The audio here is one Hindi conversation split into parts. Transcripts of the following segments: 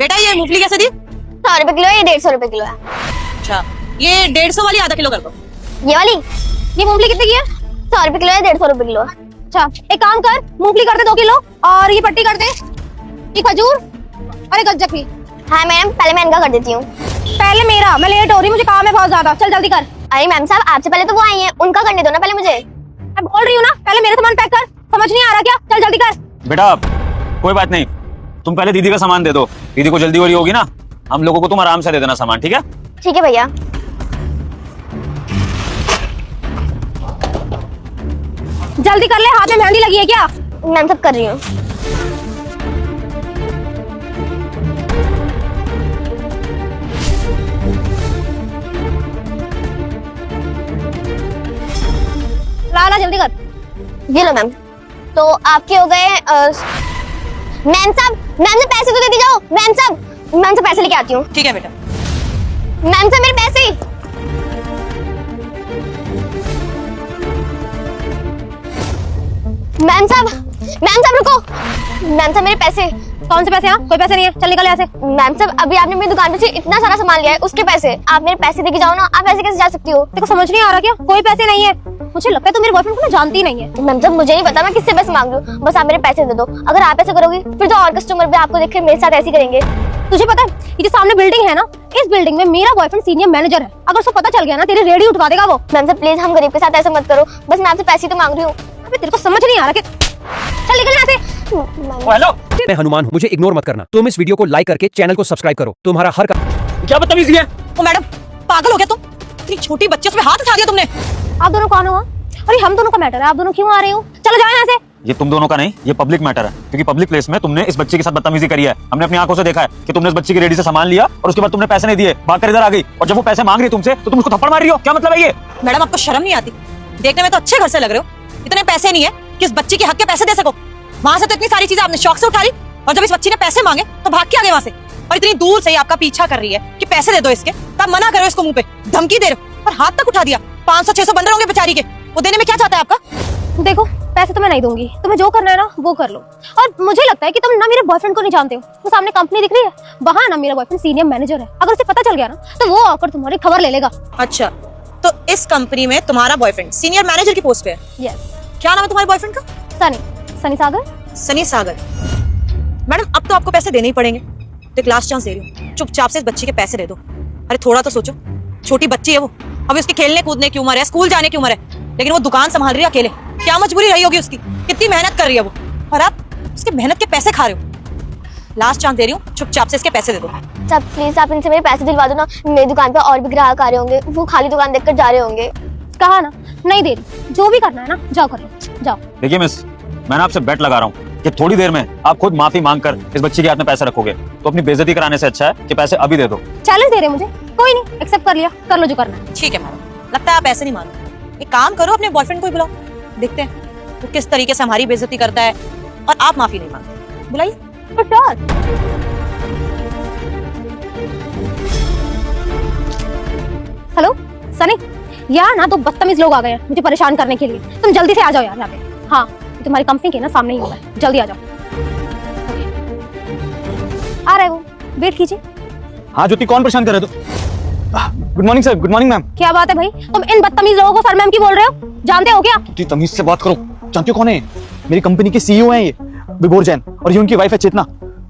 बेटा ये मूंगफली कैसे दी? 100 रुपए किलो है, ये 150 रुपए किलो है। अच्छा, ये 150 वाली आधा किलो कर दो। ये वाली, ये मूंगफली कितने की है? 100 रुपए किलो है, 150 रुपए किलो है। अच्छा एक काम कर, मूंगफली कर दे 2 किलो और ये पट्टी कर दे, ये खजूर और एक गज्जक भी। हाँ मैम, पहले मैं इनका कर देती हूँ। पहले मेरा, मैं लेट हो रही, मुझे काम है बहुत ज्यादा, चल जल्दी कर। अरे मैम साहब, आपसे पहले तो वो आई हैं, उनका करने दो ना पहले मुझे। मैं बोल रही हूँ ना, पहले मेरा सामान पैक कर, समझ नहीं आ रहा क्या? चल जल्दी कर। बेटा कोई बात नहीं, तुम पहले दीदी का सामान दे दो, दीदी को जल्दी हो रही होगी ना, हम लोगों को तुम आराम से दे देना सामान, ठीक है? ठीक है भैया। जल्दी कर ले, हाथ में मेहंदी लगी है क्या? मैम सब कर रही हूँ। ला जल्दी कर। ये लो मैम, तो आपके हो गए मैम साहब, मैम से पैसे तो देती जाओ। मैम से पैसे लेके आती हूँ। ठीक है बेटा। मैम से मेरे पैसे। मैम साहब रुको। मैम साहब मेरे पैसे। कौन से पैसे? कोई पैसे नहीं है, चल निकल यहाँ से। मैम साहब अभी आपने मेरी दुकान पे से इतना सारा सामान लिया है, उसके पैसे। आप मेरे पैसे देके जाओ ना, आप ऐसे कैसे जा सकती हो? देखो समझ नहीं आ रहा क्या? कोई पैसे नहीं है। मुझे लगता है तुम मेरे बॉयफ्रेंड को ना जानती ही नहीं है। मैम साहब मुझे नहीं पता मैं किससे पैसे मांग रही हूँ, बस आप मेरे पैसे दे दो। अगर आप ऐसे करोगी फिर तो और कस्टमर भी आपको देख के मेरे साथ ऐसे करेंगे। तुझे पता है ये जो सामने बिल्डिंग है ना, इस बिल्डिंग में मेरा बॉयफ्रेंड सीनियर मैनेजर है। अगर उसको पता चल गया ना, तेरी रेडी उठवा देगा वो। मैम साहब प्लीज हम गरीब के साथ ऐसे मत करो, बस मैं आपसे पैसे तो मांग रही हूँ। अबे तेरे को समझ नहीं आ रहा क्या? चल निकल यहाँ से। हेलो, मैं हनुमान हूँ, मुझे इग्नोर मत करना। तुम इस वीडियो को लाइक करके चैनल को सब्सक्राइब करो। तुम्हारा हर क्या बदतमीजी है? ओ मैडम, पागल हो गया तुम? इतनी छोटी बच्ची उसमें हाथ उठा दिया तुमने। आप दोनों कौन हो? अरे हम दोनों का मैटर है, आप दोनों क्यों आ रहे हो? चलो जाओ यहाँ से। ये तुम दोनों का नहीं, ये पब्लिक मैटर है, क्योंकि पब्लिक प्लेस में तुमने इस बच्चे के साथ बदतमीजी करी है। हमने अपनी आंखों से देखा है कि तुमने इस बच्ची की रेडी से सामान लिया और उसके बाद तुमने पैसे नहीं दिए, भागकर इधर आ गई, और जब वो पैसे मांग रही तुमसे तो तुम उसको थप्पड़ मार रही हो। क्या मतलब है ये? मैडम आपको शर्म नहीं आती? देखने में तो अच्छे घर से लग रहे हो, इतने पैसे नहीं है कि इस बच्ची के हक के पैसे दे सको। वहां से तो इतनी सारी चीजें आपने शौक से उठा ली, और जब इस बच्ची ने पैसे मांगे तो भाग के आ गए वहां से। और इतनी दूर से ही आपका पीछा कर रही है कि पैसे दे दो इसके, तब मना करो इसको, मुंह पे धमकी दे रहे हो, और हाथ तक उठा दिया। 500-600 बंदर होंगे बेचारी के, वो देने में क्या चाहता है आपका? देखो पैसे तो मैं नहीं दूंगी, तुम्हें जो करना है ना वो कर लो। और मुझे लगता है कि तुम ना मेरे बॉयफ्रेंड को नहीं जानते हो। वो सामने कंपनी दिख रही है, वहाँ ना मेरा बॉयफ्रेंड सीनियर मैनेजर है। अगर उसे पता चल गया ना तो वो आकर तुम्हारी खबर ले लेगा। अच्छा, तो इस कंपनी में तुम्हारा बॉयफ्रेंड सीनियर मैनेजर की पोस्ट पे है? यस। क्या नाम है तुम्हारे बॉयफ्रेंड का? सनी सागर। सनी सागर। मैडम अब तो आपको पैसे देने ही पड़ेंगे, तो एक लास्ट चांस दे रही हूँ, चुपचाप से इस बच्ची के पैसे दे दो। अरे थोड़ा तो सोचो, छोटी बच्ची है वो, अभी उसके खेलने कूदने की उम्र है, स्कूल जाने की उम्र है, लेकिन वो दुकान संभाल रही है अकेले। क्या मजबूरी रही होगी उसकी, कितनी मेहनत कर रही है वो, और आप उसके मेहनत के पैसे खा रहे हो। लास्ट चांस दे रही हूँ, चुपचाप से इसके पैसे दे दो। सब प्लीज आप इनसे मेरे पैसे दिलवा दो ना, मेरी दुकान पे और भी ग्राहक आ रहे होंगे, वो खाली दुकान देखकर जा रहे होंगे। कहा ना नहीं दे रही, जो भी करना है ना जाओ कर लो, जाओ। देखिए मिस, मैंने आपसे बेट लगा रहा हूँ कि थोड़ी देर में आप खुद माफी मांगकर इस बच्ची के हाथ में पैसे रखोगे, तो अपनी बेइज्जती कराने से अच्छा है कि पैसे अभी दे दो। चैलेंज दे रहे मुझे, कोई नहीं, एक्सेप्ट कर लिया, कर लो जो करना है। ठीक है मैडम, लगता है आप ऐसे नहीं मानो। एक काम करो, अपने बॉयफ्रेंड को ही बुलाओ, देखते हैं वो किस तरीके से हमारी बेइज्जती करता है, और आप माफी नहीं मांगते। बुलाइए। हेलो सनी, यहाँ ना 2 बदतमीज लोग आ गए हैं मुझे परेशान करने के लिए। तुम जल्दी से आ जाओ यार यहाँ पे। हाँ तुम्हारी कंपनी के ना सामने ही होगा, जल्दी आ जाओ। आ रहे वो, वेट कीजिए। हाँ ज्योति, कौन परेशान कर रहे हो? Good morning sir. Good morning ma'am. क्या बात है भाई, तुम इन बदतमीज लोगों को सर मैम की बोल रहे हो? जानते हो क्या? ज्योति तमीज से बात करो। जानती हो कौन है? मेरी कंपनी के सीईओ हैं ये, विभोर जैन, और ये उनकी वाइफ है चेतना।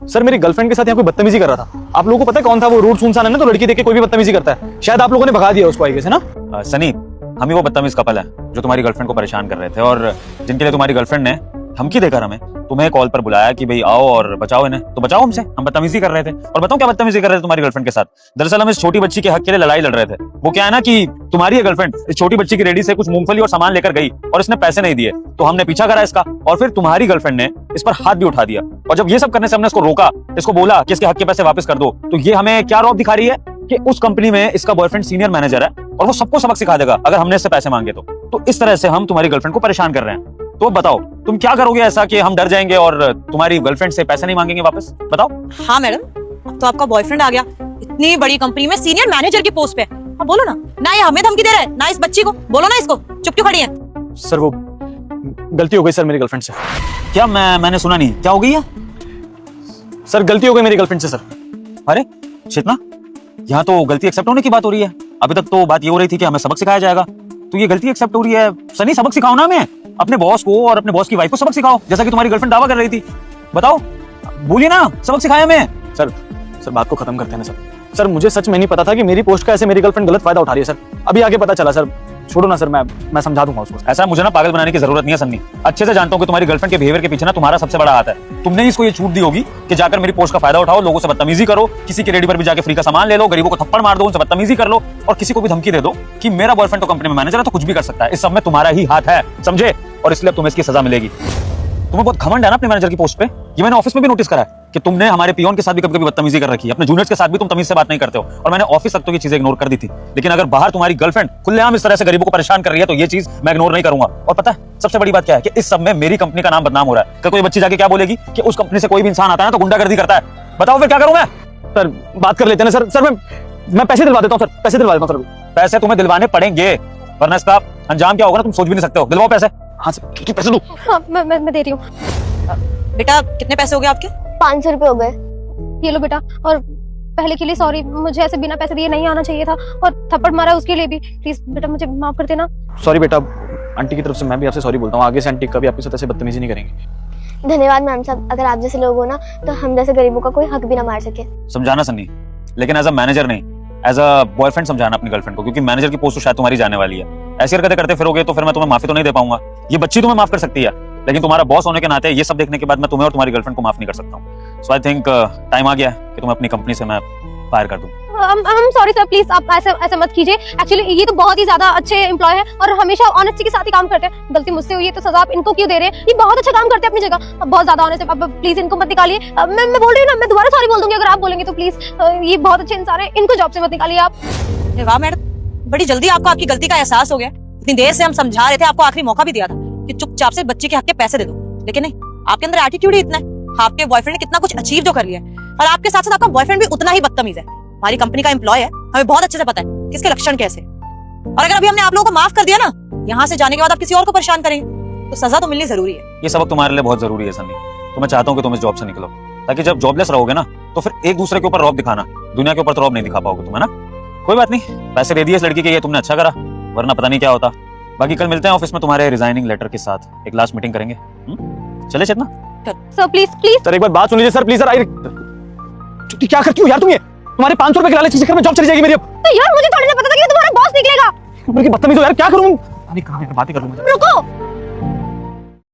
सर मेरी गर्लफ्रेंड के साथ यहाँ कोई बदतमीजी कर रहा था। आप लोगों को पता है कौन था वो? रूट सुनसान है ना, तो लड़की देख के कोई भी बदतमीजी करता है। शायद आप लोगों ने भगा दिया उसको आगे से ना। सनी, हम ही वो बदतमीज कपल है जो तुम्हारी गर्लफ्रेंड को परेशान कर रहे थे, और जिनके लिए तुम्हारी गर्लफ्रेंड ने धमकी देकर हमें तुम्हें कॉल पर बुलाया कि भाई आओ और बचाओ इन्हें। तो बचाओ हमसे, हम बदतमीजी कर रहे थे। और बताओ क्या बदतमीजी कर रहे थे तुम्हारी गर्लफ्रेंड के साथ? दरअसल हम इस छोटी बच्ची के हक के लिए लड़ाई लड़ रहे थे। वो क्या है ना कि तुम्हारी गर्लफ्रेंड इस छोटी बच्ची की रेडी से कुछ मूंगफली और सामान लेकर गई, और इसने पैसे नहीं दिए, तो हमने पीछा करा इसका, और फिर तुम्हारी गर्लफ्रेंड ने इस पर हाथ भी उठा दिया। और जब ये सब करने से हमने इसको रोका, इसको बोला कि इसके हक के पैसे वापस कर दो, तो ये हमें क्या रौब दिखा रही है कि उस कंपनी में इसका बॉयफ्रेंड सीनियर मैनेजर है, और वो सबको सबक सिखा देगा अगर हमने इससे पैसे मांगे तो इस तरह से हम तुम्हारी गर्लफ्रेंड को परेशान कर रहे हैं। तो बताओ तुम क्या करोगे ऐसा कि हम डर जाएंगे और तुम्हारी गर्लफ्रेंड से पैसे नहीं मांगेंगे वापस? बताओ। हाँ मैडम, अब तो आपका बॉयफ्रेंड आ गया इतनी बड़ी कंपनी में सीनियर मैनेजर की पोस्ट पे। अब बोलो ना ये हमें धमकी दे रहा है ना इस बच्ची को, बोलो ना इसको, चुप क्यों खड़ी है? सर वो गलती हो गई सर मेरी गर्लफ्रेंड से। क्या? मैंने सुना नहीं, क्या हो गई है? सर गलती हो गई मेरी गर्लफ्रेंड से सर। अरे चेतना, यहाँ तो गलती एक्सेप्ट होने की बात हो रही है। अभी तक तो बात ये हो रही थी कि हमें सबक सिखाया जाएगा, तो ये गलती एक्सेप्ट हो रही है। सनी, सबक सिखाओ ना हमें, अपने बॉस को और अपने बॉस की वाइफ को सबक सिखाओ, जैसा कि तुम्हारी गर्लफ्रेंड दावा कर रही थी। बताओ, बोलिए ना, सबक सिखाया हमें। सर बात को खत्म करते हैं ना सर। मुझे सच में नहीं पता था कि मेरी पोस्ट का ऐसे मेरी गर्लफ्रेंड गलत फायदा उठा रही है सर। अभी आगे पता चला सर। छोड़ो ना सर, मैं समझा दूंगा उसको। ऐसा मुझे ना पागल बनाने की जरूरत नहीं है सन्नी। अच्छे से जानता हूँ कि तुम्हारी गर्लफ्रेंड के बिहेवियर के पीछे ना तुम्हारा सबसे बड़ा हाथ है। तुमने ही इसको ये छूट दी होगी कि जाकर मेरी पोस्ट का फायदा उठाओ, लोगों से बदतमीजी करो, किसी की रेडी पर भी जाके फ्री का सामान ले लो, गरीबों को थप्पड़ मार दो, उनसे बदतमीजी कर लो और किसी को भी धमकी दे दो कि मेरा बॉयफ्रेंड तो कंपनी में मैनेजर है तो कुछ भी कर सकता है। इस सब में तुम्हारा ही हाथ है, समझे? और इसलिए अब तुम्हें इसकी सजा मिलेगी। तुम्हें बहुत घमंड है ना अपने मैनेजर की पोस्ट पे। ये मैंने ऑफिस में भी नोटिस करा है कि तुमने हमारे पियोन के साथ भी कभी-कभी बदतमीजी कर रखी है, अपने जूनियर्स के साथ भी तुम तमीज से बात नहीं करते हो, और मैंने ऑफिस तक तो ये चीजें इग्नोर कर दी थी। लेकिन अगर बाहर तुम्हारी गर्लफ्रेंड खुलेआम इस तरह से गरीबों को परेशान कर रही है तो ये चीज मैं इग्नोर नहीं करूंगा। और पता है सबसे बड़ी बात क्या है कि इस सब में मेरी कंपनी का नाम बदनाम हो रहा है। कोई बच्ची जाके क्या बोलेगी कि उस कंपनी से कोई भी इंसान आता है ना तो गुंडागर्दी करता है। बताओ फिर क्या करूं मैं? सर बात कर लेते हैं ना सर। मैं पैसे दिलवा देता हूँ सर, पैसे दिलवा देता हूँ सर। पैसे तुम्हें दिलवाने पड़ेंगे, वरना इसका अंजाम क्या होगा ना तुम सोच भी नहीं सकते हो। दिलवाओ पैसे। हाँ सर, पैसे दो। हाँ, मैं दे रही हूँ। बेटा कितने पैसे हो गए आपके? 500 रुपए हो गए। ये लो बेटा, और पहले के लिए सॉरी, मुझे ऐसे बिना पैसे दिए नहीं आना चाहिए था, और थप्पड़ मारा उसके लिए भी। प्लीज बेटा मुझे माफ कर देना। सॉरी बेटा, आंटी की तरफ से मैं भी आपसे सॉरी बोलता हूँ। आगे से आंटी कभी आपके साथ ऐसे बदतमीजी नहीं करेंगे। धन्यवाद मैम साहब, अगर आप जैसे लोग हो ना तो हम जैसे गरीबों का कोई हक भी ना मार सके। समझाना सन्नी, लेकिन एज अ मैनेजर नहीं, एज अ बॉयफ्रेंड समझाना अपनी गर्लफ्रेंड को, क्योंकि मैनेजर की पोस्ट तो शायद तुम्हारी जाने वाली है। ऐसी हरकतें करते फिरोगे तो फिर मैं तुम्हें माफी तो नहीं दे पाऊंगा। ये बच्ची तुम्हें माफ कर सकती है, लेकिन तुम्हारा बॉस होने के नाते ये सब देखने के बाद मैं तुम्हें और तुम्हारी गर्लफ्रेंड को माफ नहीं कर सकता हूँ। सो आई थिंक टाइम आ गया है कि तुम्हें अपनी कंपनी से मैं फायर कर दूं। सॉरी सर, प्लीज आप ऐसे मत कीजिए। एक्चुअली ये तो बहुत ही ज्यादा अच्छे एम्प्लॉय हैं और हमेशा ऑनेस्टी के साथ ही काम करते हैं। गलती मुझसे हुई है तो सजा आप इनको क्यों दे रहे हैं? ये बहुत अच्छा काम करते हैं अपनी जगह, बहुत ज्यादा ऑनेस्ट है। अब प्लीज इनको मत निकालिए। मैं बोल रही हूँ ना, मैं दोबारा सॉरी बोल दूंगी अगर आप बोलेंगे तो। प्लीज, ये बहुत अच्छे इंसान है, इनको जॉब से मत निकालिए आप। अरे वाह मैडम, बड़ी जल्दी आपको आपकी गलती का एहसास हो गया। इतनी देर से हम समझा रहे थे, आपको आखिरी मौका भी दिया था कि चुपचाप से बच्चे के हक के पैसे दे दो, लेकिन नहीं, आपके अंदर एटीट्यूड ही इतना है। आपके बॉयफ्रेंड ने कितना कुछ अचीव जो कर लिया है, और आपके साथ साथ आपका बॉयफ्रेंड भी उतना ही बदतमीज है। हमारी कंपनी का एम्प्लॉय है, हमें बहुत अच्छे से पता है किसके लक्षण कैसे। और अगर अभी हमने आप लोगों को माफ कर दिया ना, यहाँ से जाने के बाद आप किसी और को परेशान करेंगे तो सजा तो मिलनी जरूरी है। ये सबक तुम्हारे लिए बहुत जरूरी है सन्नी। तो मैं चाहता हूँ कि तुम इस जॉब से निकलो, ताकि जब जॉबलेस रहोगे ना तो फिर एक दूसरे के ऊपर रौब दिखाना, दुनिया के ऊपर तो रौब नहीं दिखा पाओगे तुम, है ना? कोई बात नहीं, पैसे दे दिए इस लड़की के, ये तुमने अच्छा करा, वरना पता नहीं क्या होता। बाकी कल मिलते हैं ऑफिस में तुम्हारे रिजाइनिंग लेटर के साथ, एक लास्ट मीटिंग करेंगे। चले चेतना? सर प्लीज सर एक बार बात सुन लीजिए सर, प्लीज सर। छुट्टी क्या करती हो यार तुम? ये तुम्हारे 500 रुपए के लालच के चक्कर में जॉब चली जाएगी मेरी। अब तो यार मुझे थोड़ी ना पता था कि तुम्हारा बॉस निकलेगा। बल्कि बदतमीज हो यार, क्या करूं? अरे कहां यार, बातें कर लूं मैं। रुको,